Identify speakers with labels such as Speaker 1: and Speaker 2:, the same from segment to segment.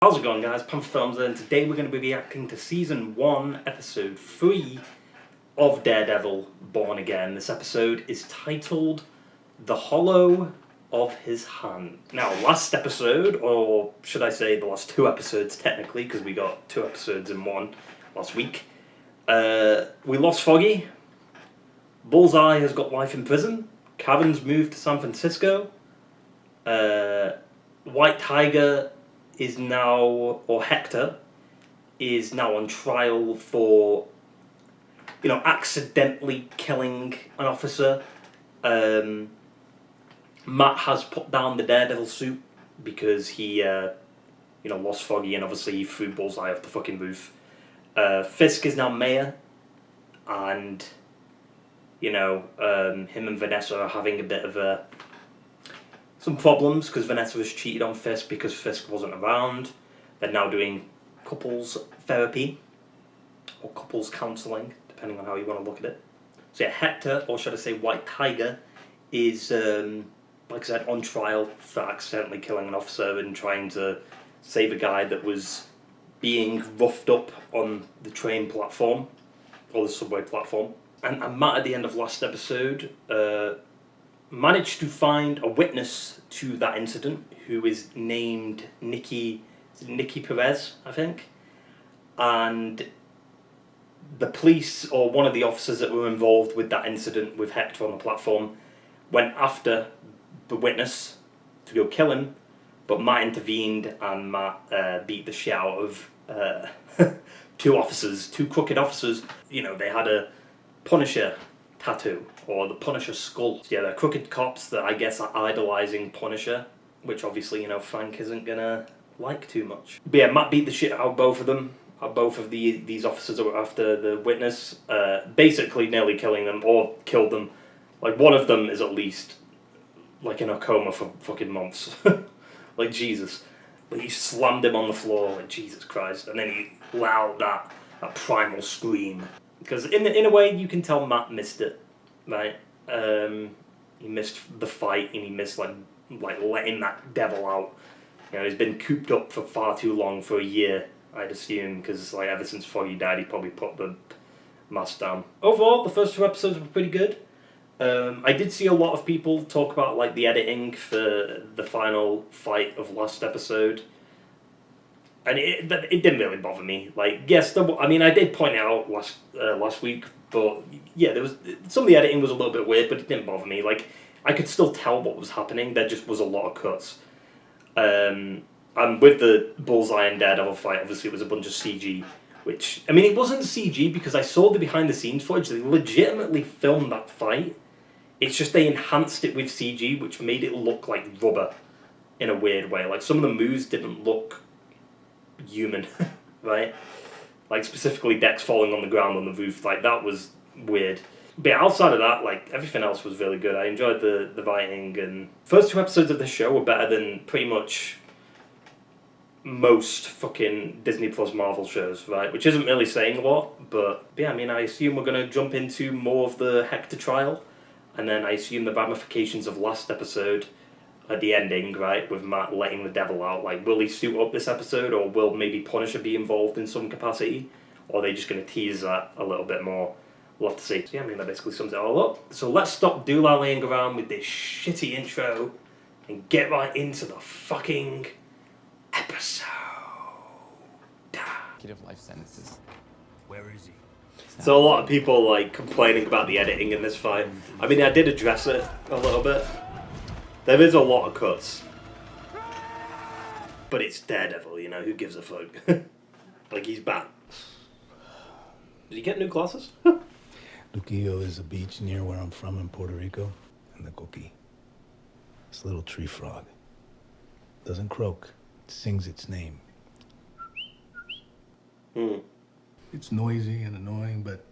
Speaker 1: How's it going, guys? Panther Films, and today we're going to be reacting to Season 1, Episode 3 of Daredevil, Born Again. This episode is titled The Hollow of His Hand. Now, last episode, or should I say the last two episodes technically, because we got two episodes in one last week, we lost Foggy, Bullseye has got life in prison, Karen's moved to San Francisco, White Tiger is now, or Hector, is now on trial for, accidentally killing an officer. Matt has put down the Daredevil suit because he, lost Foggy and obviously he threw Bullseye off the fucking roof. Fisk is now mayor, and, him and Vanessa are having a bit of some problems because Vanessa was cheated on Fisk because Fisk wasn't around. They're now doing couples therapy or couples counselling, depending on how you want to look at it. So yeah, Hector, or should I say White Tiger, is, like I said, on trial for accidentally killing an officer and trying to save a guy that was being roughed up on the train platform, or the subway platform. And Matt, at the end of last episode, managed to find a witness to that incident who is named Nikki Perez, I think. And the police, or one of the officers that were involved with that incident with Hector on the platform, went after the witness to go kill him, but Matt intervened and Matt beat the shit out of two crooked officers. They had a Punisher tattoo, or the Punisher skull. Yeah, they're crooked cops that I guess are idolising Punisher, which obviously, Frank isn't gonna like too much. But yeah, Matt beat the shit out of both of them, both of these officers that were after the witness, basically nearly killing them, or killed them. Like, one of them is at least, like, in a coma for fucking months. Like, Jesus. Like, he slammed him on the floor, like, Jesus Christ, and then he let out that primal scream. Because in a way, you can tell Matt missed it, right? He missed the fight, and he missed like letting that devil out. He's been cooped up for far too long, for a year, I'd assume, because ever since Foggy died, he probably put the mask down. Overall, the first two episodes were pretty good. I did see a lot of people talk about the editing for the final fight of last episode. And it didn't really bother me. Yes, I did point out last week, but yeah, there was some of the editing was a little bit weird, but it didn't bother me. I could still tell what was happening. There just was a lot of cuts. And with the Bullseye and Daredevil fight, obviously it was a bunch of CG, which, it wasn't CG because I saw the behind the scenes footage. They legitimately filmed that fight. It's just they enhanced it with CG, which made it look like rubber in a weird way. Some of the moves didn't look human, right? Specifically Dex falling on the ground on the roof, that was weird. But yeah, outside of that, everything else was really good. I enjoyed the writing, and first two episodes of the show were better than pretty much most fucking Disney Plus Marvel shows, right? Which isn't really saying a lot, but yeah, I assume we're gonna jump into more of the Hector trial, and then I assume the ramifications of last episode at the ending, right, with Matt letting the devil out. Will he suit up this episode, or will maybe Punisher be involved in some capacity? Or are they just going to tease that a little bit more? We'll have to see. So yeah, that basically sums it all up. So let's stop doolalleying around with this shitty intro and get right into the fucking episode.
Speaker 2: Of life sentences.
Speaker 3: Where is he?
Speaker 1: So a lot of people complaining about the editing in this fight. I did address it a little bit. There is a lot of cuts. But it's Daredevil, who gives a fuck? He's back. Did he get new glasses?
Speaker 3: Luquillo is a beach near where I'm from in Puerto Rico. And the coqui. This little tree frog. Doesn't croak. It sings its name. It's noisy and annoying, but...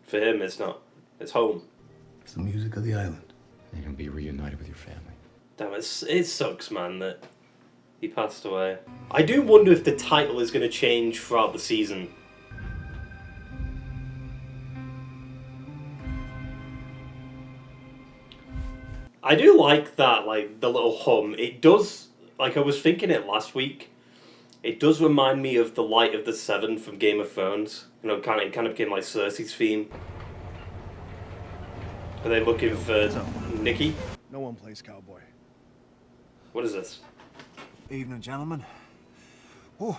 Speaker 1: For him, it's not. It's home.
Speaker 3: It's the music of the island.
Speaker 2: You're gonna be reunited with your family.
Speaker 1: Damn, it sucks, man, that he passed away. I do wonder if the title is going to change throughout the season. I do like that, the little hum. It does, I was thinking it last week, It does remind me of the Light of the Seven from Game of Thrones. You know, it kind of became like Cersei's theme. Are they looking for Nikki?
Speaker 4: No one plays cowboy.
Speaker 1: What is this?
Speaker 4: Evening, gentlemen. Oh,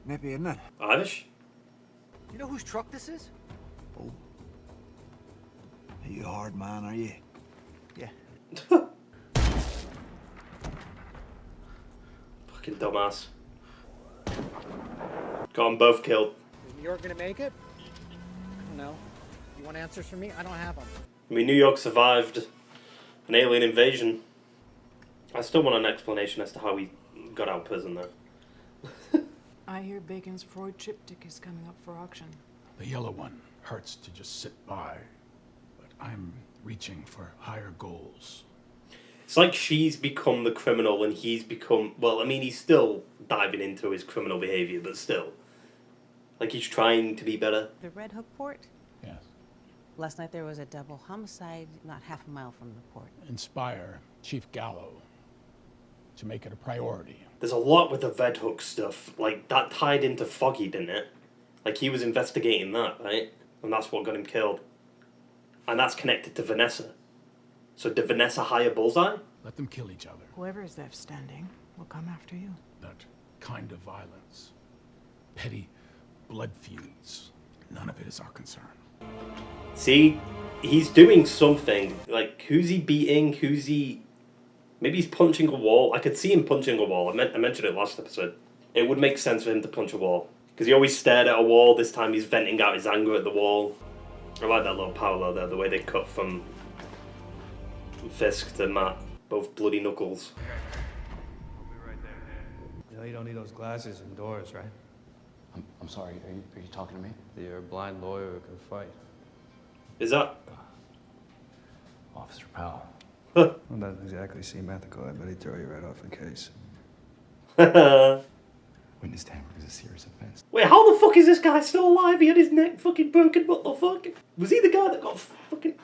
Speaker 4: nippy, isn't it?
Speaker 1: Irish?
Speaker 5: You know whose truck this is?
Speaker 4: Oh. Are you a hard man, are you?
Speaker 5: Yeah.
Speaker 1: Fucking dumbass. Got them both killed.
Speaker 5: New York gonna make it? I don't know. You want answers from me? I don't have them.
Speaker 1: I mean, New York survived an alien invasion. I still want an explanation as to how he got out of prison, though.
Speaker 6: I hear Bacon's Freud triptych is coming up for auction.
Speaker 7: The yellow one hurts to just sit by, but I'm reaching for higher goals.
Speaker 1: It's like she's become the criminal and he's become... Well, I mean, he's still diving into his criminal behavior, but still. Like, he's trying to be better.
Speaker 8: The Red Hook port?
Speaker 7: Yes.
Speaker 8: Last night there was a double homicide not half a mile from the port.
Speaker 7: Inspire Chief Gallo to make it a priority.
Speaker 1: There's a lot with the Red Hook stuff. Like, that tied into Foggy, didn't it? Like, he was investigating that, right? And that's what got him killed. And that's connected to Vanessa. So did Vanessa hire Bullseye?
Speaker 7: Let them kill each other.
Speaker 6: Whoever is left standing will come after you.
Speaker 7: That kind of violence. Petty blood feuds. None of it is our concern.
Speaker 1: See? He's doing something. Like, who's he beating? Who's he... Maybe he's punching a wall. I could see him punching a wall. I mentioned it last episode. It would make sense for him to punch a wall. Because he always stared at a wall. This time he's venting out his anger at the wall. I like that little parallel there. The way they cut from Fisk to Matt. Both bloody knuckles.
Speaker 9: You know you don't need those glasses indoors, right?
Speaker 2: I'm sorry, are you talking to me?
Speaker 9: You're a blind lawyer who can fight.
Speaker 1: Is that...
Speaker 2: Officer Powell.
Speaker 9: Well, doesn't exactly seem ethical. I bet he'd throw you right off the case.
Speaker 2: Witness tampering is a serious offense.
Speaker 1: Wait, how the fuck is this guy still alive? He had his neck fucking broken. What the fuck? Was he the guy that got fucking...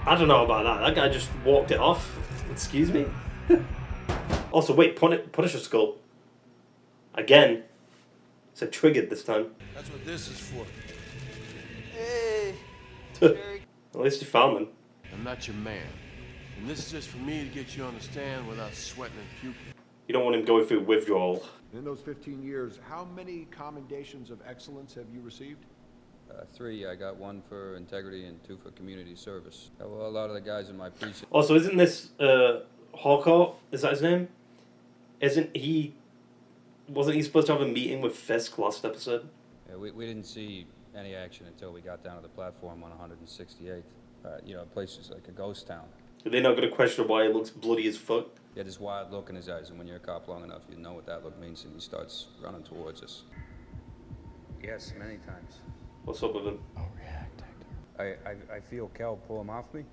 Speaker 1: I don't know about that. That guy just walked it off. Excuse me? Also, wait, Punisher skull. Again. It's a triggered this time.
Speaker 10: That's what this is for.
Speaker 5: Hey.
Speaker 1: At least you found them.
Speaker 10: I'm not your man. And this is just for me to get you on the stand without sweating and puking.
Speaker 1: You don't want him going through withdrawal.
Speaker 11: In those 15 years, how many commendations of excellence have you received?
Speaker 9: 3. I got 1 for integrity and 2 for community service. Well, a lot of the guys in my precinct.
Speaker 1: Also, isn't this Harcourt? Is that his name? Isn't he... Wasn't he supposed to have a meeting with Fisk last episode?
Speaker 9: Yeah, we didn't see any action until we got down to the platform on 168th. You know, places like a ghost town.
Speaker 1: Are they not going to question why he looks bloody as fuck?
Speaker 9: He had this wild look in his eyes, and when you're a cop long enough, you know what that look means, and he starts running towards us. Yes, many times.
Speaker 1: What's up with him?
Speaker 2: React, Hector.
Speaker 9: I feel Kel pull him off me.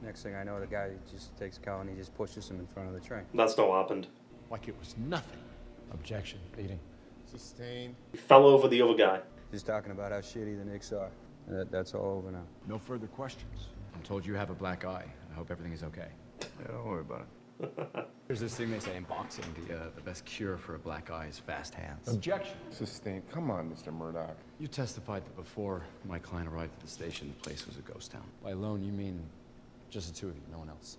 Speaker 9: Next thing I know, the guy just takes Kel and he just pushes him in front of the train.
Speaker 1: That's not what happened.
Speaker 7: Like it was nothing.
Speaker 2: Objection. Leading.
Speaker 10: Sustained.
Speaker 1: He fell over the other guy.
Speaker 9: Just talking about how shitty the Knicks are. That's all over now.
Speaker 11: No further questions.
Speaker 2: I'm told you have a black eye. I hope everything is okay.
Speaker 9: Yeah, don't worry about it.
Speaker 2: There's this thing they say in boxing, the best cure for a black eye is fast hands.
Speaker 11: Objection.
Speaker 10: Sustained. Come on, Mr. Murdoch.
Speaker 2: You testified that before my client arrived at the station, the place was a ghost town. By alone, you mean just the two of you, no one else.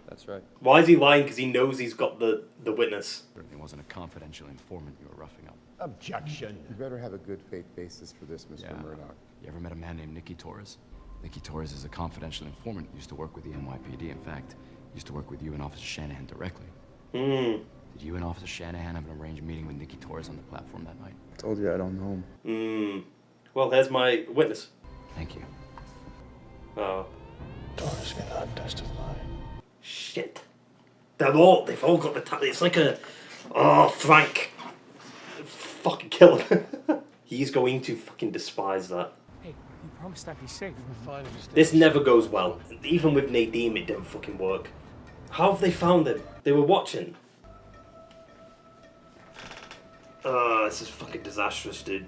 Speaker 9: That's right.
Speaker 1: Why is he lying? Because he knows he's got the witness.
Speaker 2: Certainly wasn't a confidential informant you were roughing up.
Speaker 7: Objection.
Speaker 10: You better have a good faith basis for this, Mr.
Speaker 2: Yeah.
Speaker 10: Murdoch.
Speaker 2: You ever met a man named Nicky Torres? Nicky Torres is a confidential informant. Used to work with the NYPD. In fact, used to work with you and Officer Shanahan directly. Did you and Officer Shanahan have an arranged meeting with Nicky Torres on the platform that night?
Speaker 9: I told you I don't know him.
Speaker 1: Well, there's my witness.
Speaker 2: Thank you.
Speaker 1: Oh.
Speaker 3: Torres cannot testify.
Speaker 1: Shit. They've all got the it's like a... Oh, Frank. Fucking kill him. He's going to fucking despise that.
Speaker 5: Hey, you promised I'd be safe.
Speaker 1: This never goes well. Even with Nadim, it didn't fucking work. How have they found him? They were watching. This is fucking disastrous, dude.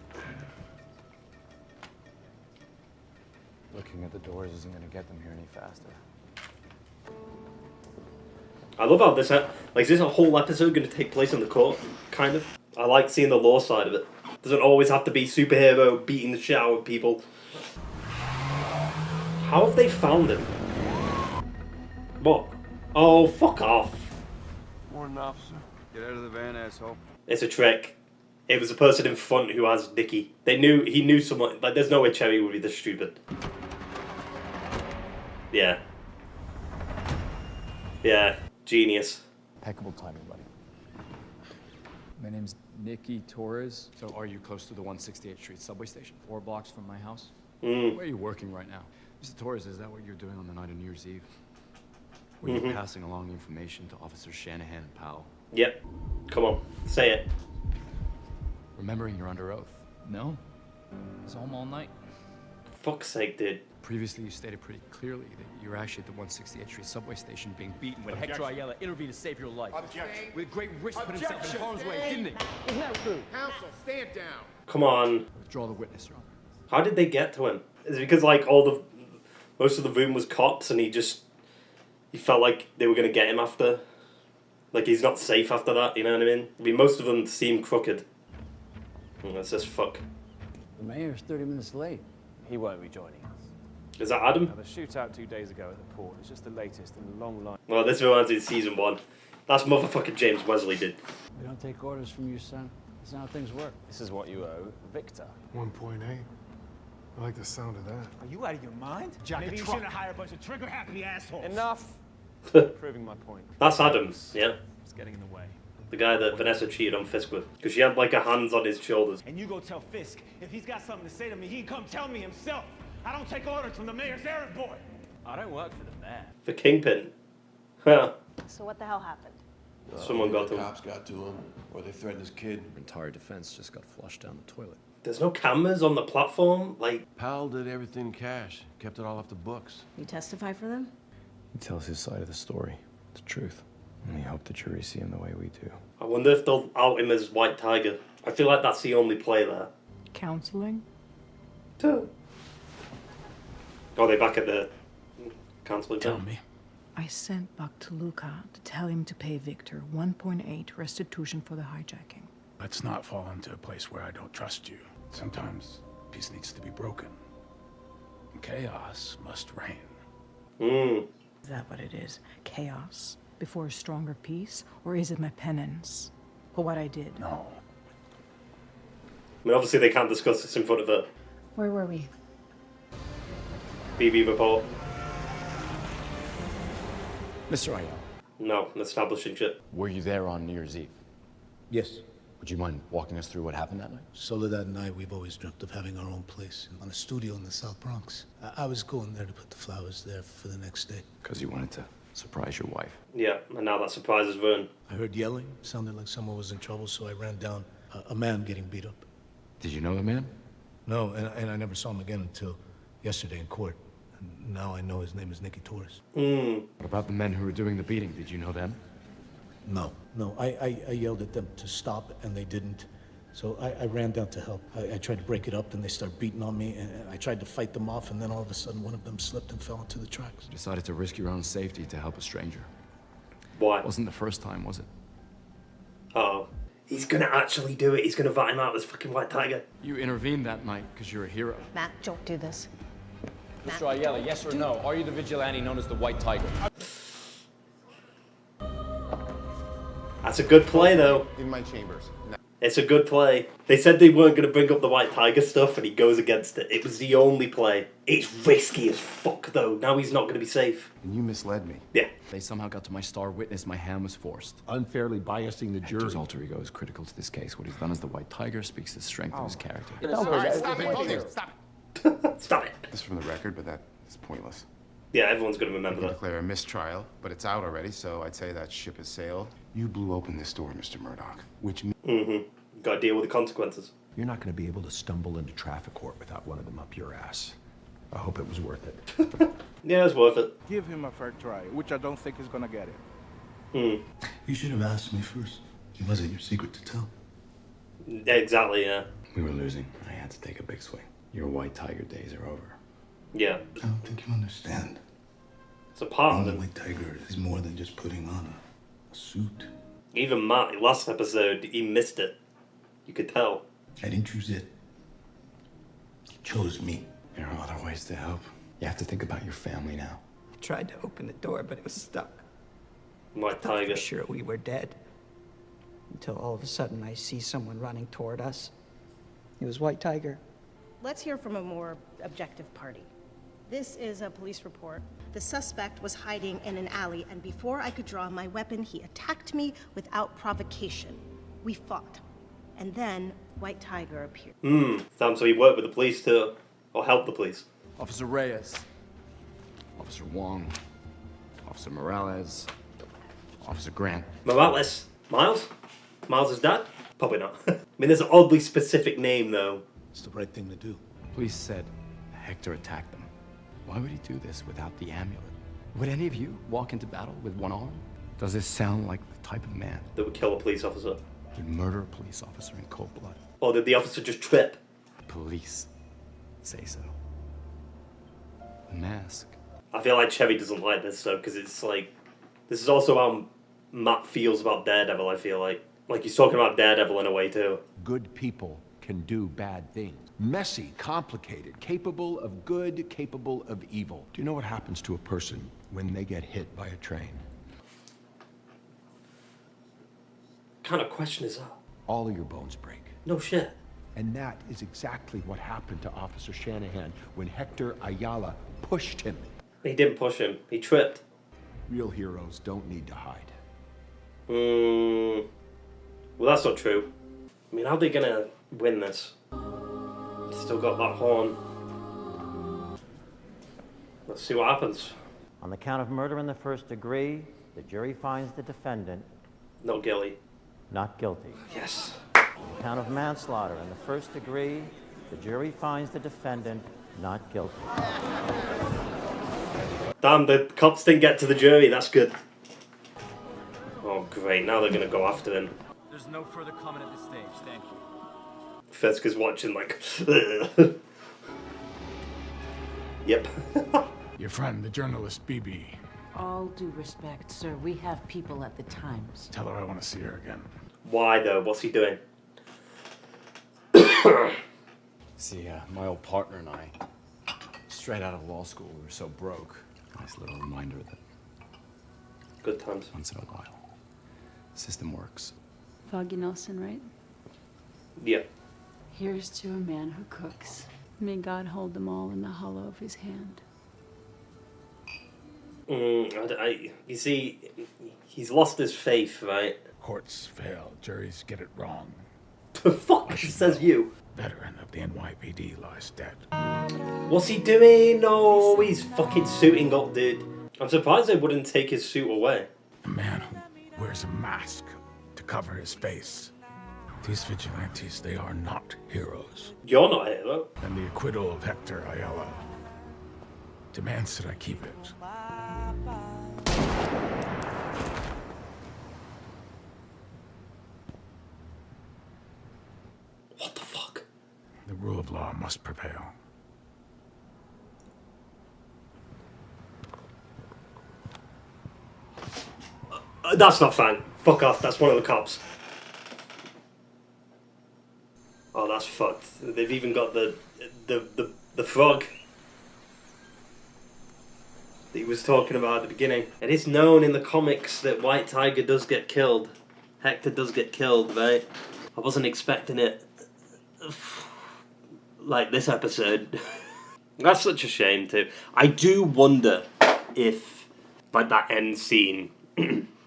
Speaker 2: Looking at the doors isn't going to get them here any faster.
Speaker 1: I love how this, like, is this a whole episode going to take place in the court? Kind of. I like seeing the law side of it. Doesn't always have to be superhero beating the shit out of people. How have they found him? What? Oh, fuck off.
Speaker 10: Morning, officer.
Speaker 9: Get out of the van, asshole.
Speaker 1: It's a trick. It was the person in front who has Nicky. He knew someone. Like, there's no way Cherry would be this stupid. Yeah. Yeah. Genius.
Speaker 2: Impeccable timing, buddy.
Speaker 12: My name's Nicky Torres.
Speaker 2: So are you close to the 168th Street subway station?
Speaker 12: 4 blocks from my house.
Speaker 1: Mm.
Speaker 2: Where are you working right now? Mr. Torres, is that what you're doing on the night of New Year's Eve? Were you passing along information to Officers Shanahan and Powell?
Speaker 1: Yep. Come on. Say it.
Speaker 2: Remembering you're under oath.
Speaker 12: No. I was home all night.
Speaker 1: Fuck's sake, dude.
Speaker 2: Previously, you stated pretty clearly that you were actually at the 168th Street subway station being beaten when
Speaker 12: Hector Ayala intervened to save your life.
Speaker 10: Objection.
Speaker 12: With great risk, put himself in harm's way, didn't he?
Speaker 5: Isn't that true?
Speaker 11: Counsel, stand down.
Speaker 1: Come on.
Speaker 2: Withdraw the witness, Your Honor.
Speaker 1: How did they get to him? Is it because, like, most of the room was cops and he felt like they were going to get him after? Like, he's not safe after that, you know what I mean? I mean, most of them seem crooked. That's just fuck.
Speaker 13: The mayor's 30 minutes late. He won't be joining us.
Speaker 1: Is that Adam?
Speaker 13: Now, the shootout 2 days ago at the port is just the latest in a long line.
Speaker 1: Well, this reminds me of season 1. That's motherfucking James Wesley did.
Speaker 13: We don't take orders from you, son. That's not how things work. This is what you owe Victor.
Speaker 10: 1.8. I like the sound of that.
Speaker 5: Are you out of your mind? Maybe you shouldn't hire a bunch of trigger-happy assholes.
Speaker 13: Enough! Proving my point.
Speaker 1: That's Adam, yeah.
Speaker 13: It's getting in the way.
Speaker 1: The guy that Vanessa cheated on Fisk with. Because she had, like, her hands on his shoulders.
Speaker 5: And you go tell Fisk, if he's got something to say to me, he can come tell me himself. I don't take orders from the mayor's errand boy.
Speaker 13: I don't work for the mayor.
Speaker 1: The Kingpin. Huh.
Speaker 14: So what the hell happened?
Speaker 1: Someone got to him.
Speaker 10: The cops got to him, or they threatened his kid.
Speaker 2: Your entire defense just got flushed down the toilet.
Speaker 1: There's no cameras on the platform? Like...
Speaker 10: Powell did everything in cash. Kept it all off the books.
Speaker 14: You testify for them?
Speaker 2: He tells his side of the story, the truth. And we hope the jury see him the way we do.
Speaker 1: I wonder if they'll out him as White Tiger. I feel like that's the only play there.
Speaker 6: Counseling?
Speaker 1: Oh, they back at the counseling.
Speaker 2: Tell me.
Speaker 6: I sent Buck to Luca to tell him to pay Victor 1.8 restitution for the hijacking.
Speaker 7: Let's not fall into a place where I don't trust you. Sometimes peace needs to be broken. Chaos must reign.
Speaker 6: Is that what it is? Chaos before a stronger peace? Or is it my penance for what I did?
Speaker 7: No.
Speaker 1: I mean, obviously they can't discuss this in front of her.
Speaker 14: Where were we?
Speaker 1: BB report.
Speaker 2: Mr. Ayala,
Speaker 1: No, establishing shit.
Speaker 2: were you there on New Year's Eve?
Speaker 3: Yes.
Speaker 2: Would you mind walking us through what happened that night?
Speaker 3: Soledad and I, we've always dreamt of having our own place on a studio in the South Bronx. I was going there to put the flowers there for the next day.
Speaker 2: Because you wanted to surprise your wife.
Speaker 1: Yeah, and now that surprises Vern.
Speaker 3: I heard yelling, sounded like someone was in trouble, so I ran down. A man getting beat up.
Speaker 2: Did you know the man?
Speaker 3: No, and I never saw him again until yesterday in court. And now I know his name is Nicky Torres.
Speaker 2: What about the men who were doing the beating? Did you know them?
Speaker 3: No, I yelled at them to stop, and they didn't. So I ran down to help. I tried to break it up, and they started beating on me, and I tried to fight them off, and then all of a sudden one of them slipped and fell into the tracks.
Speaker 2: You decided to risk your own safety to help a stranger.
Speaker 1: Why?
Speaker 2: It wasn't the first time, was it?
Speaker 1: Oh. He's gonna actually do it. He's gonna vat him out as fucking White Tiger.
Speaker 2: You intervened that night because you're a hero.
Speaker 14: Matt, don't do this.
Speaker 12: Mr. Ayala, yes or no? Are you the vigilante known as the White Tiger?
Speaker 1: That's a good play, though.
Speaker 11: In my chambers.
Speaker 1: It's a good play. They said they weren't going to bring up the White Tiger stuff, and he goes against it. It was the only play. It's risky as fuck, though. Now he's not going to be safe.
Speaker 11: And you misled me.
Speaker 1: Yeah.
Speaker 2: They somehow got to my star witness. My hand was forced.
Speaker 11: Unfairly biasing the jury.
Speaker 2: Hector's alter ego is critical to this case. What he's done as the White Tiger speaks to the strength of his character.
Speaker 11: Stop it.
Speaker 1: Stop it.
Speaker 15: This is from the record, but that is pointless.
Speaker 1: Yeah, everyone's going to remember
Speaker 15: You
Speaker 1: that.
Speaker 15: declare a mistrial, but it's out already, so I'd say that ship has sailed. You blew open this door, Mr. Murdoch, which means...
Speaker 1: Got to deal with the consequences.
Speaker 11: You're not going to be able to stumble into traffic court without one of them up your ass. I hope it was worth it.
Speaker 1: Yeah, it's worth it.
Speaker 16: Give him a fair try, which I don't think he's gonna get it.
Speaker 3: You should have asked me first. It wasn't your secret to tell.
Speaker 1: Yeah, exactly, yeah.
Speaker 2: We were losing. I had to take a big swing. Your White Tiger days are over.
Speaker 1: Yeah.
Speaker 3: I don't think you understand.
Speaker 1: It's a part of
Speaker 3: The
Speaker 1: it.
Speaker 3: White Tiger is more than just putting on
Speaker 4: A suit.
Speaker 1: Even Matt, last episode, he missed it. You could tell.
Speaker 4: I didn't choose it. You chose me.
Speaker 2: There are other ways to help. You have to think about your family now.
Speaker 17: I tried to open the door, but it was stuck.
Speaker 1: White Tiger.
Speaker 17: For sure we were dead. Until all of a sudden I see someone running toward us. It was White Tiger.
Speaker 14: Let's hear from a more objective party. This is a police report. The suspect was hiding in an alley, and before I could draw my weapon, he attacked me without provocation. We fought. And then White Tiger appeared.
Speaker 1: Damn, so he worked with the police too. Or helped the police.
Speaker 2: Officer Reyes. Officer Wong. Officer Morales. Officer Grant.
Speaker 1: Morales. Miles? Miles' dad? Probably not. I mean, there's an oddly specific name, though.
Speaker 3: It's the right thing to do.
Speaker 2: Police said Hector attacked them. Why would he do this without the amulet? Would any of you walk into battle with one arm? Does this sound like the type of man
Speaker 1: That would kill a police officer.
Speaker 2: who'd murder a police officer in cold blood?
Speaker 1: Or did the officer just trip?
Speaker 2: Police say so. The mask.
Speaker 1: I feel like Chevy doesn't like this, though, because it's like... This is also how Matt feels about Daredevil, I feel like. Like, he's talking about Daredevil in a way, too.
Speaker 11: Good people can do bad things. Messy, complicated, capable of good, capable of evil. Do you know what happens to a person when they get hit by a train?
Speaker 1: What kind of question is that?
Speaker 11: All of your bones break.
Speaker 1: No shit.
Speaker 11: And that is exactly what happened to Officer Shanahan when Hector Ayala pushed him.
Speaker 1: He didn't push him. He tripped.
Speaker 11: Real heroes don't need to hide.
Speaker 1: Well, that's not true. I mean, how are they gonna win this? Still got that horn. Let's see what happens.
Speaker 18: On the count of murder in the first degree, the jury finds the defendant
Speaker 1: Not guilty.
Speaker 18: not guilty.
Speaker 1: Yes.
Speaker 18: On the count of manslaughter in the first degree, the jury finds the defendant not guilty.
Speaker 1: Damn, the cops didn't get to the jury. That's good. Oh, great. Now they're gonna go after him.
Speaker 12: There's no further comment at this stage, thank you.
Speaker 1: Fisk is watching like... Yep.
Speaker 7: Your friend, the journalist BB.
Speaker 8: All due respect, sir, we have people at the Times.
Speaker 7: Tell her I want to see her again.
Speaker 1: Why, though? What's he doing?
Speaker 2: See, my old partner and I, straight out of law school, we were so broke. Nice little reminder that
Speaker 1: Good times.
Speaker 2: once in a while, the system works.
Speaker 19: Foggy Nelson, right?
Speaker 1: Yeah.
Speaker 19: Here's to a man who cooks. May God hold them all in the hollow of his hand.
Speaker 1: You see, he's lost his faith, right?
Speaker 7: Courts fail, juries get it wrong.
Speaker 1: The fuck says you?
Speaker 7: Veteran of the NYPD lies dead.
Speaker 1: What's he doing? No, he's fucking suiting up, dude. I'm surprised they wouldn't take his suit away.
Speaker 7: A man who wears a mask to cover his face. These vigilantes, they are not heroes.
Speaker 1: You're not a hero.
Speaker 7: And the acquittal of Hector Ayala demands that I keep it.
Speaker 1: What the fuck?
Speaker 7: The rule of law must prevail.
Speaker 1: That's not fine. Fuck off. That's one of the cops. Oh, that's fucked. They've even got the frog that he was talking about at the beginning. It is known in the comics that White Tiger does get killed. Hector does get killed, right? I wasn't expecting it like this episode. That's such a shame too. I do wonder if, like that end scene,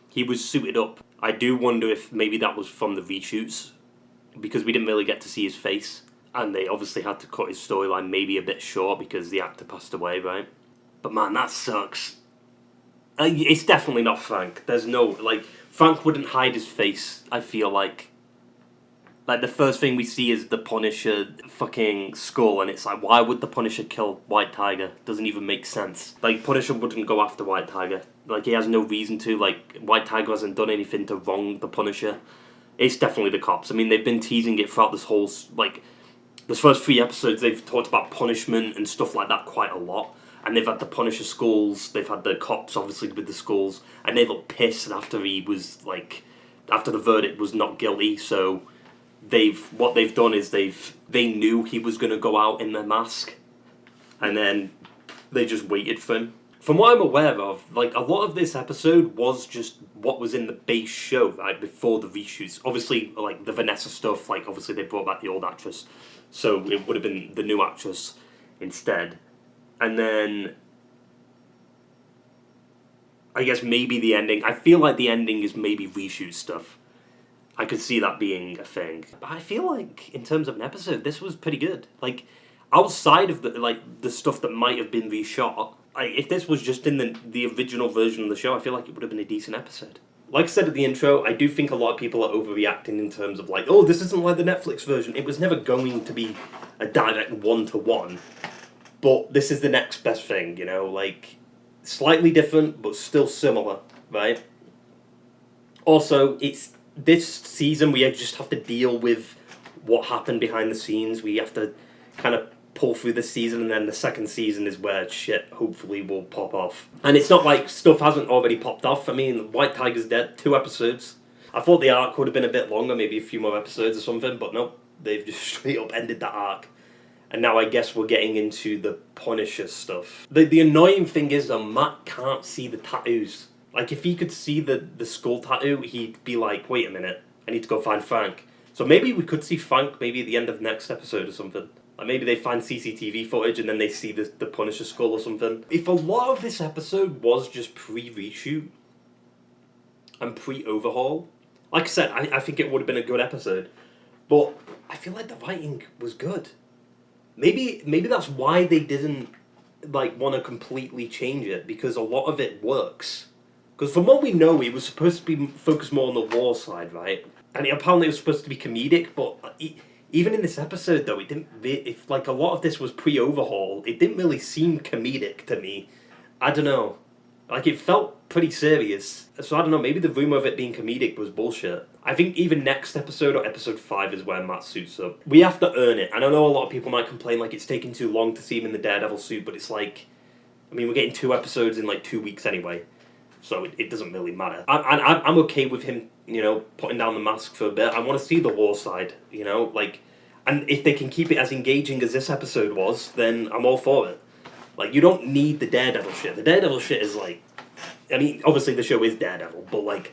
Speaker 1: he was suited up. I do wonder if maybe that was from the reshoots, because we didn't really get to see his face, and they obviously had to cut his storyline maybe a bit short because the actor passed away, right? But man, that sucks. It's definitely not Frank. There's no, like, Frank wouldn't hide his face, I feel like. Like, the first thing we see is the Punisher fucking skull, and it's like, why would the Punisher kill White Tiger? Doesn't even make sense. Like, Punisher wouldn't go after White Tiger. Like, he has no reason to. Like, White Tiger hasn't done anything to wrong the Punisher. It's definitely the cops. I mean, they've been teasing it throughout this whole, like, this first 3 episodes, they've talked about punishment and stuff like that quite a lot. and they've had the Punisher skulls, they've had the cops obviously with the skulls, and they look pissed after he was like, after the verdict was not guilty. So what they've done is they knew he was going to go out in the mask, and then they just waited for him. From what I'm aware of, like, a lot of this episode was just what was in the base show, right, before the reshoots. Obviously, like, the Vanessa stuff, like, obviously they brought back the old actress, so it would have been the new actress instead. And then I guess maybe the ending. I feel like the ending is maybe reshoot stuff. I could see that being a thing. But I feel like, in terms of an episode, this was pretty good. Like, outside of the stuff that might have been reshot, if this was just in the original version of the show, I feel like it would have been a decent episode. Like I said at the intro, I do think a lot of people are overreacting in terms of like, oh, this isn't like the Netflix version. It was never going to be a direct one-to-one. But this is the next best thing, you know? Like, slightly different, but still similar, right? Also, it's this season we just have to deal with what happened behind the scenes. We have to kind of pull through the season, and then the second season is where shit hopefully will pop off. And it's not like stuff hasn't already popped off. I mean, White Tiger's dead, 2 episodes. I thought the arc would have been a bit longer, maybe a few more episodes or something, but no, they've just straight up ended that arc. And now I guess we're getting into the Punisher stuff. The annoying thing is that Matt can't see the tattoos. Like, if he could see the skull tattoo, he'd be like, wait a minute, I need to go find Frank. So maybe we could see Frank maybe at the end of next episode or something. Like, maybe they find CCTV footage and then they see the Punisher skull or something. If a lot of this episode was just pre-reshoot and pre-overhaul, like I said, I think it would have been a good episode. But I feel like the writing was good. Maybe that's why they didn't like want to completely change it, because a lot of it works. Because from what we know, it was supposed to be focused more on the war side, right? And apparently it was supposed to be comedic, but even in this episode, though, it didn't. If like a lot of this was pre-overhaul, it didn't really seem comedic to me. I don't know. Like, it felt pretty serious. So I don't know, maybe the rumor of it being comedic was bullshit. I think even next episode, or episode 5, is where Matt suits up. We have to earn it. And I know a lot of people might complain like it's taking too long to see him in the Daredevil suit, but it's like, I mean, we're getting 2 episodes in like 2 weeks anyway. So it doesn't really matter. I'm okay with him, you know, putting down the mask for a bit. I want to see the war side, you know, like, and if they can keep it as engaging as this episode was, then I'm all for it. Like, you don't need the Daredevil shit. The Daredevil shit is like, I mean, obviously the show is Daredevil, but like,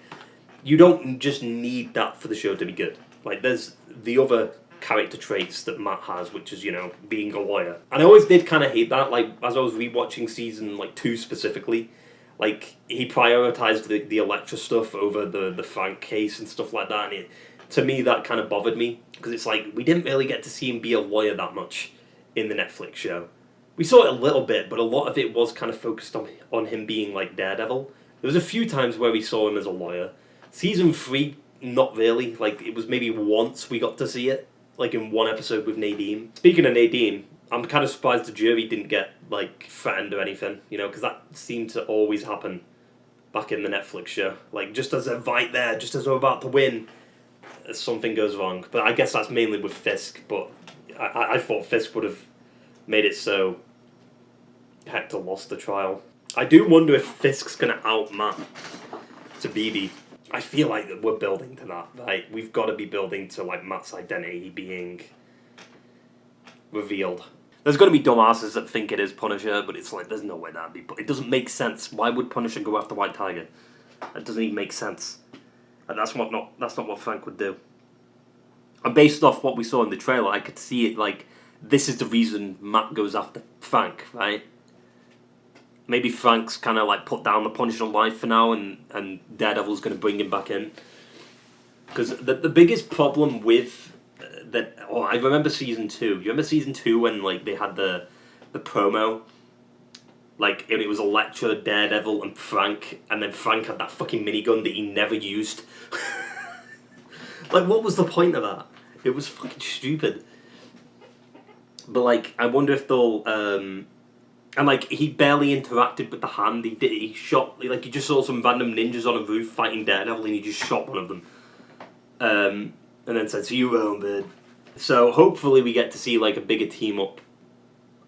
Speaker 1: you don't just need that for the show to be good. Like, there's the other character traits that Matt has, which is, you know, being a lawyer. And I always did kind of hate that, like, as I was rewatching season, like, 2 specifically. Like, he prioritized the Elektra stuff over the Frank case and stuff like that, and to me, that kind of bothered me, because it's like, we didn't really get to see him be a lawyer that much in the Netflix show. We saw it a little bit, but a lot of it was kind of focused on him being like Daredevil. There was a few times where we saw him as a lawyer. Season 3, not really. Like, it was maybe once we got to see it, like in 1 episode with Nadine. Speaking of Nadine, I'm kind of surprised the jury didn't get, like, threatened or anything, you know, because that seemed to always happen back in the Netflix show. Like, just as they're right there, just as we're about to win, something goes wrong. But I guess that's mainly with Fisk, but I thought Fisk would have made it so Hector lost the trial. I do wonder if Fisk's going to out Matt to BB. I feel like that we're building to that, right? We've got to be building to, like, Matt's identity being revealed. There's going to be dumbasses that think it is Punisher, but it's like, there's no way that'd be... It doesn't make sense. Why would Punisher go after White Tiger? That doesn't even make sense. And that's not what Frank would do. And based off what we saw in the trailer, I could see it like, this is the reason Matt goes after Frank, right? Maybe Frank's kind of like put down the Punisher life for now, and Daredevil's going to bring him back in. Because the biggest problem with that, oh, I remember season 2. You remember season 2 when like they had the promo? Like, it was Elektra, Daredevil, and Frank, and then Frank had that fucking minigun that he never used. Like, what was the point of that? It was fucking stupid. But like, I wonder if they'll and like, he barely interacted with the hand. He shot, like, you just saw some random ninjas on a roof fighting Daredevil, and he just shot one of them. And then said, "To you, own bird." So hopefully we get to see like a bigger team up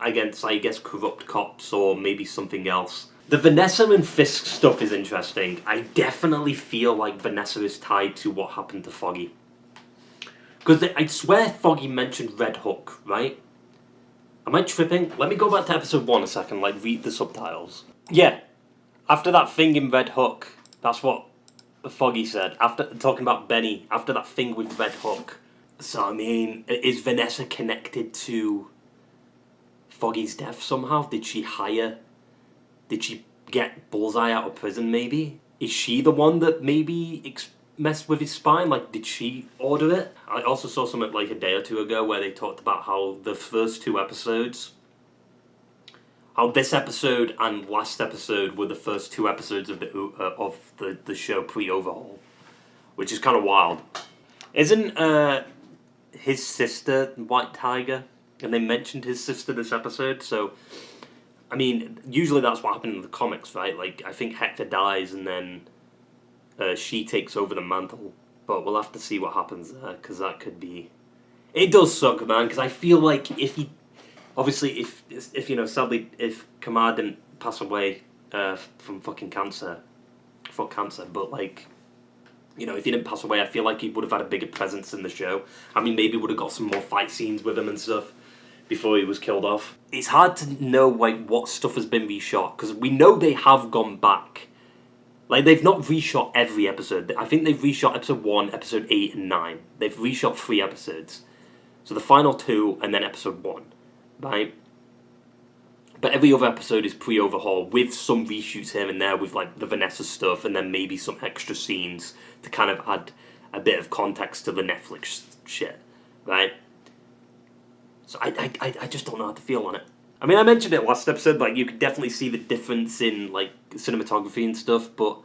Speaker 1: against, I guess, corrupt cops or maybe something else. The Vanessa and Fisk stuff is interesting. I definitely feel like Vanessa is tied to what happened to Foggy. Because I swear Foggy mentioned Red Hook, right? Am I tripping? Let me go back to episode 1 a second, like read the subtitles. Yeah, after that thing in Red Hook, that's what Foggy said. After talking about Benny, after that thing with Red Hook. So, I mean, is Vanessa connected to Foggy's death somehow? Did she get Bullseye out of prison, maybe? Is she the one that maybe messed with his spine? Like, did she order it? I also saw something like a day or two ago where they talked about how the first 2 episodes, how this episode and last episode were the first 2 episodes of the show pre-overhaul, which is kind of wild. Isn't his sister White Tiger? And they mentioned his sister this episode, so I mean, usually that's what happened in the comics, right? Like, I think Hector dies and then she takes over the mantle. But we'll have to see what happens there, because that could be... It does suck, man, because I feel like if he... Obviously, if you know, sadly, if Kamar didn't pass away from fucking cancer... Fuck cancer, but like... You know, if he didn't pass away, I feel like he would have had a bigger presence in the show. I mean, maybe would have got some more fight scenes with him and stuff before he was killed off. It's hard to know like what stuff has been reshot, because we know they have gone back. Like, they've not reshot every episode. I think they've reshot episode 1, episode 8 and 9. They've reshot 3 episodes. So the final 2 and then episode 1, right? But every other episode is pre-overhaul with some reshoots here and there with like the Vanessa stuff and then maybe some extra scenes to kind of add a bit of context to the Netflix shit, right? So I just don't know how to feel on it. I mean, I mentioned it last episode, like, you could definitely see the difference in, like, cinematography and stuff, but,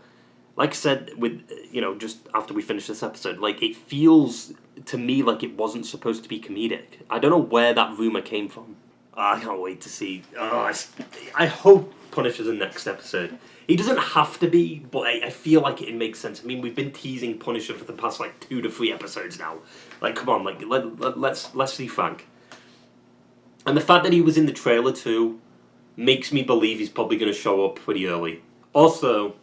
Speaker 1: like I said, with, you know, just after we finished this episode, like, it feels to me like it wasn't supposed to be comedic. I don't know where that rumour came from. I can't wait to see. I hope Punisher's the next episode. He doesn't have to be, but I feel like it makes sense. I mean, we've been teasing Punisher for the past, like, 2 to 3 episodes now. Like, come on, like, let's see Frank. And the fact that he was in the trailer too makes me believe he's probably going to show up pretty early. Also,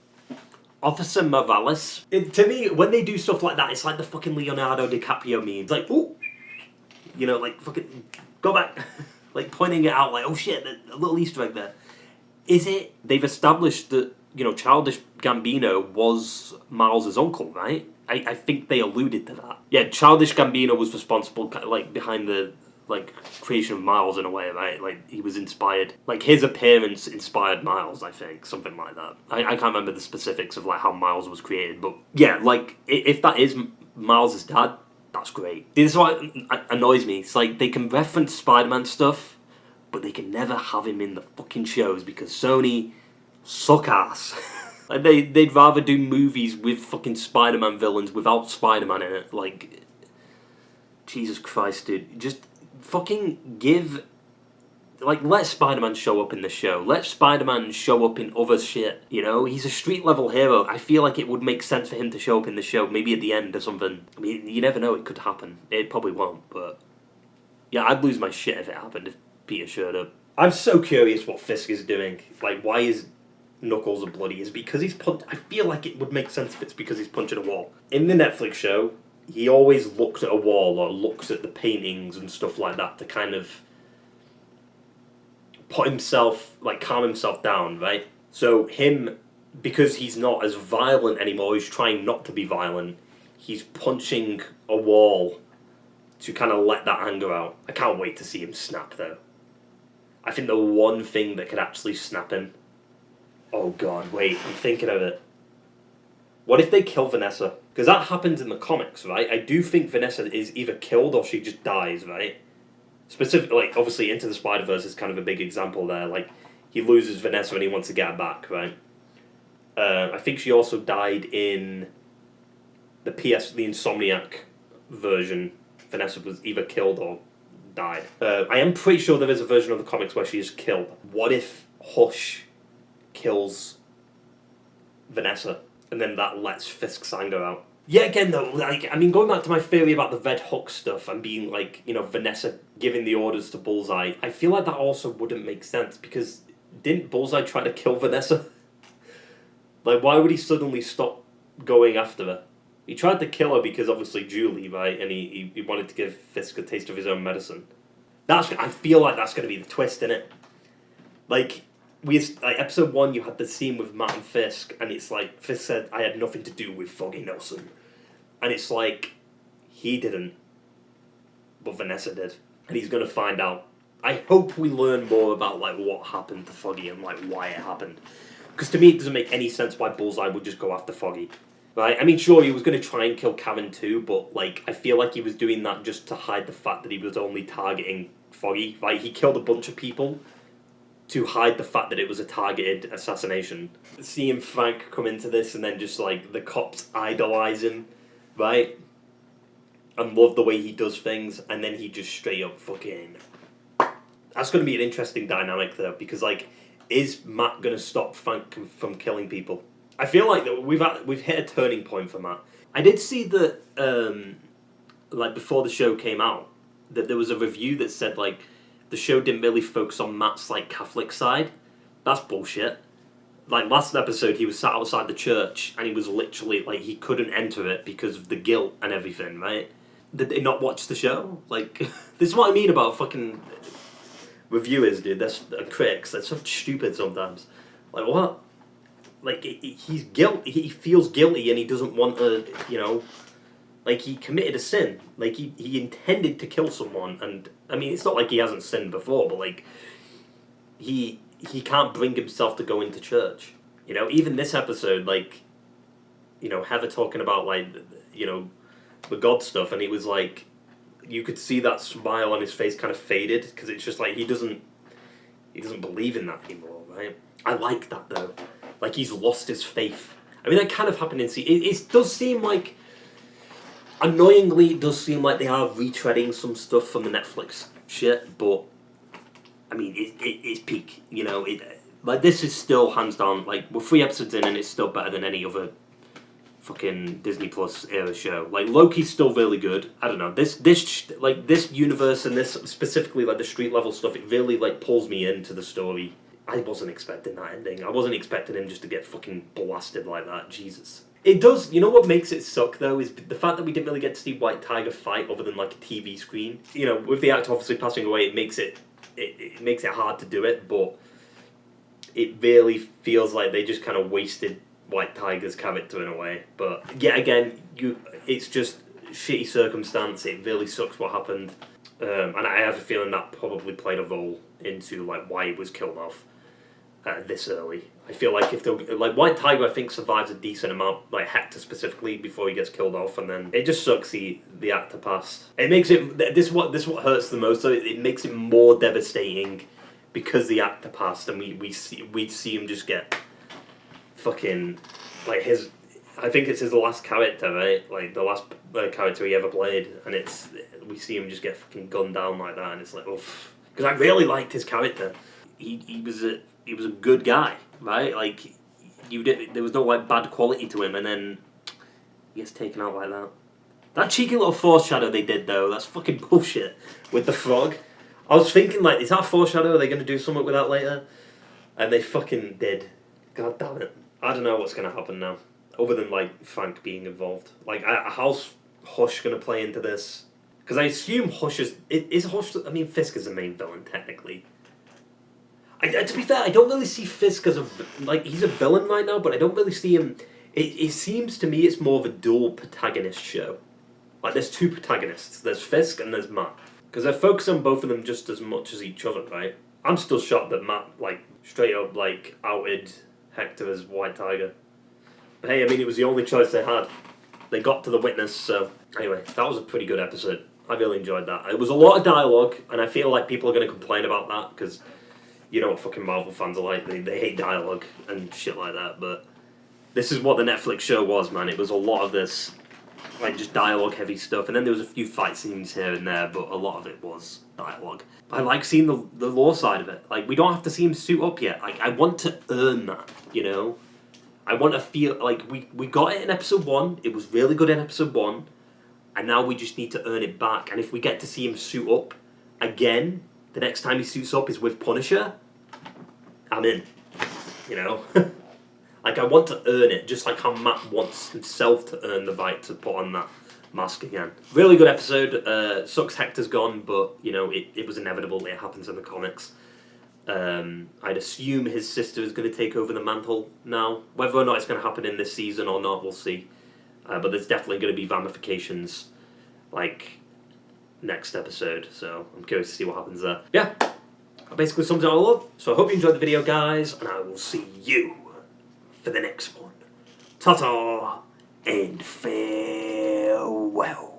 Speaker 1: Officer Morales. To me, when they do stuff like that, it's like the fucking Leonardo DiCaprio meme. It's like, ooh, you know, like fucking go back, like pointing it out, like, oh shit, a little Easter egg there. Is it? They've established that, you know, Childish Gambino was Miles's uncle, right? I think they alluded to that. Yeah, Childish Gambino was responsible, like, behind the like creation of Miles in a way, right? Like, he was inspired, like his appearance inspired Miles, I think, something like that. I can't remember the specifics of like how Miles was created, but yeah, like if that is Miles' dad, that's great. This is what annoys me. It's like they can reference Spider-Man stuff, but they can never have him in the fucking shows because Sony suck ass. Like they'd rather do movies with fucking Spider-Man villains without Spider-Man in it. Like, Jesus Christ, dude, just fucking give, like, let Spider-Man show up in the show. Let Spider-Man show up in other shit, you know? He's a street-level hero. I feel like it would make sense for him to show up in the show, maybe at the end or something. I mean, you never know, it could happen. It probably won't, but... Yeah, I'd lose my shit if it happened, if Peter showed up. I'm so curious what Fisk is doing. Like, why his knuckles are bloody? Is it because he's I feel like it would make sense if it's because he's punching a wall. In the Netflix show, he always looks at a wall or looks at the paintings and stuff like that to kind of put himself, like, calm himself down, right? So him, because he's not as violent anymore, he's trying not to be violent, he's punching a wall to kind of let that anger out. I can't wait to see him snap, though. I think the one thing that could actually snap him... Oh god, wait, I'm thinking of it. What if they kill Vanessa? Because that happens in the comics, right? I do think Vanessa is either killed or she just dies, right? Specifically, like, obviously, Into the Spider-Verse is kind of a big example there. Like, he loses Vanessa and he wants to get her back, right? I think she also died in the Insomniac version. Vanessa was either killed or died. I am pretty sure there is a version of the comics where she is killed. What if Hush kills Vanessa? And then that lets Fisk's anger out. Yeah, again though, like, I mean, going back to my theory about the Red Hook stuff and being like, you know, Vanessa giving the orders to Bullseye, I feel like that also wouldn't make sense because didn't Bullseye try to kill Vanessa? Like, why would he suddenly stop going after her? He tried to kill her because obviously Julie, right, and he wanted to give Fisk a taste of his own medicine. I feel like that's going to be the twist, innit? Like, episode 1, you had the scene with Matt and Fisk, and it's like, Fisk said, I had nothing to do with Foggy Nelson. And it's like, he didn't, but Vanessa did. And he's going to find out. I hope we learn more about, like, what happened to Foggy and, like, why it happened. Because to me, it doesn't make any sense why Bullseye would just go after Foggy. Right? I mean, sure, he was going to try and kill Karen too, but, like, I feel like he was doing that just to hide the fact that he was only targeting Foggy. Like, he killed a bunch of people to hide the fact that it was a targeted assassination. Seeing Frank come into this and then just, like, the cops idolize him, right? And love the way he does things, and then he just straight up fucking... That's going to be an interesting dynamic, though, because, like, is Matt going to stop Frank from killing people? I feel like that we've hit a turning point for Matt. I did see that, like, before the show came out, that there was a review that said, like, the show didn't really focus on Matt's, like, Catholic side. That's bullshit. Like, last episode, he was sat outside the church, and he was literally, like, he couldn't enter it because of the guilt and everything, right? Did they not watch the show? Like, this is what I mean about fucking reviewers, dude. They're critics. They're so stupid sometimes. Like, what? Like, he's guilty. He feels guilty, and he doesn't want to, you know... Like, he committed a sin. Like, he intended to kill someone, and... I mean, it's not like he hasn't sinned before, but, like... He can't bring himself to go into church. You know, even this episode, like... You know, Heather talking about, like, you know, the God stuff, and he was, like... You could see that smile on his face kind of faded, because it's just, like, he doesn't believe in that anymore, right? I like that, though. Like, he's lost his faith. I mean, that kind of happened in... It does seem like... Annoyingly, it does seem like they are retreading some stuff from the Netflix shit, but... I mean, it's peak, you know? Like, this is still, hands down, like, we're 3 episodes in and it's still better than any other fucking Disney Plus era show. Like, Loki's still really good. I don't know, this universe and this, specifically, like, the street level stuff, it really, like, pulls me into the story. I wasn't expecting that ending. I wasn't expecting him just to get fucking blasted like that. Jesus. It does, you know what makes it suck, though, is the fact that we didn't really get to see White Tiger fight other than, like, a TV screen. You know, with the actor obviously passing away, it makes it hard to do it, but it really feels like they just kind of wasted White Tiger's character in a way. But, yeah, again, it's just shitty circumstance. It really sucks what happened. And I have a feeling that probably played a role into, like, why he was killed off this early. I feel like if like, White Tiger, I think, survives a decent amount, like Hector specifically, before he gets killed off, and then it just sucks the actor passed. It makes it this what hurts the most. So it makes it more devastating because the actor passed, and we'd see him just get fucking, like, his. I think it's his last character, right? Like, the last character he ever played, and we see him just get fucking gunned down like that, and it's like, oof. Because I really liked his character. He was a good guy, right? Like, there was no, like, bad quality to him, and then he gets taken out like that. That cheeky little foreshadow they did, though, that's fucking bullshit with the frog. I was thinking, like, is that a foreshadow? Are they going to do something with that later? And they fucking did. God damn it. I don't know what's going to happen now, other than, like, Frank being involved. Like, how's Hush going to play into this? Because I assume Hush is Hush... I mean, Fisk is the main villain, technically. To be fair, I don't really see Fisk as he's a villain right now, but I don't really see him... It seems to me it's more of a dual protagonist show. Like, there's 2 protagonists. There's Fisk and there's Matt. Because they're focused on both of them just as much as each other, right? I'm still shocked that Matt, like, straight up, like, outed Hector as White Tiger. But hey, I mean, it was the only choice they had. They got to the witness, so... Anyway, that was a pretty good episode. I really enjoyed that. It was a lot of dialogue, and I feel like people are going to complain about that, because... You know what fucking Marvel fans are like, they hate dialogue and shit like that, but this is what the Netflix show was, man. It was a lot of this, like, just dialogue-heavy stuff, and then there was a few fight scenes here and there, but a lot of it was dialogue. I like seeing the lore side of it. Like, we don't have to see him suit up yet. Like, I want to earn that, you know? I want to feel like we got it in episode 1. It was really good in episode 1. And now we just need to earn it back. And if we get to see him suit up again, the next time he suits up is with Punisher, I'm in. You know? Like, I want to earn it, just like how Matt wants himself to earn the right to put on that mask again. Really good episode. Sucks Hector's gone, but, you know, it was inevitable. It happens in the comics. I'd assume his sister is going to take over the mantle now. Whether or not it's going to happen in this season or not, we'll see. But there's definitely going to be ramifications, like, next episode. So I'm curious to see what happens there. Yeah, that basically sums it all up. So I hope you enjoyed the video, guys, and I will see you for the next one. Ta-ta and farewell.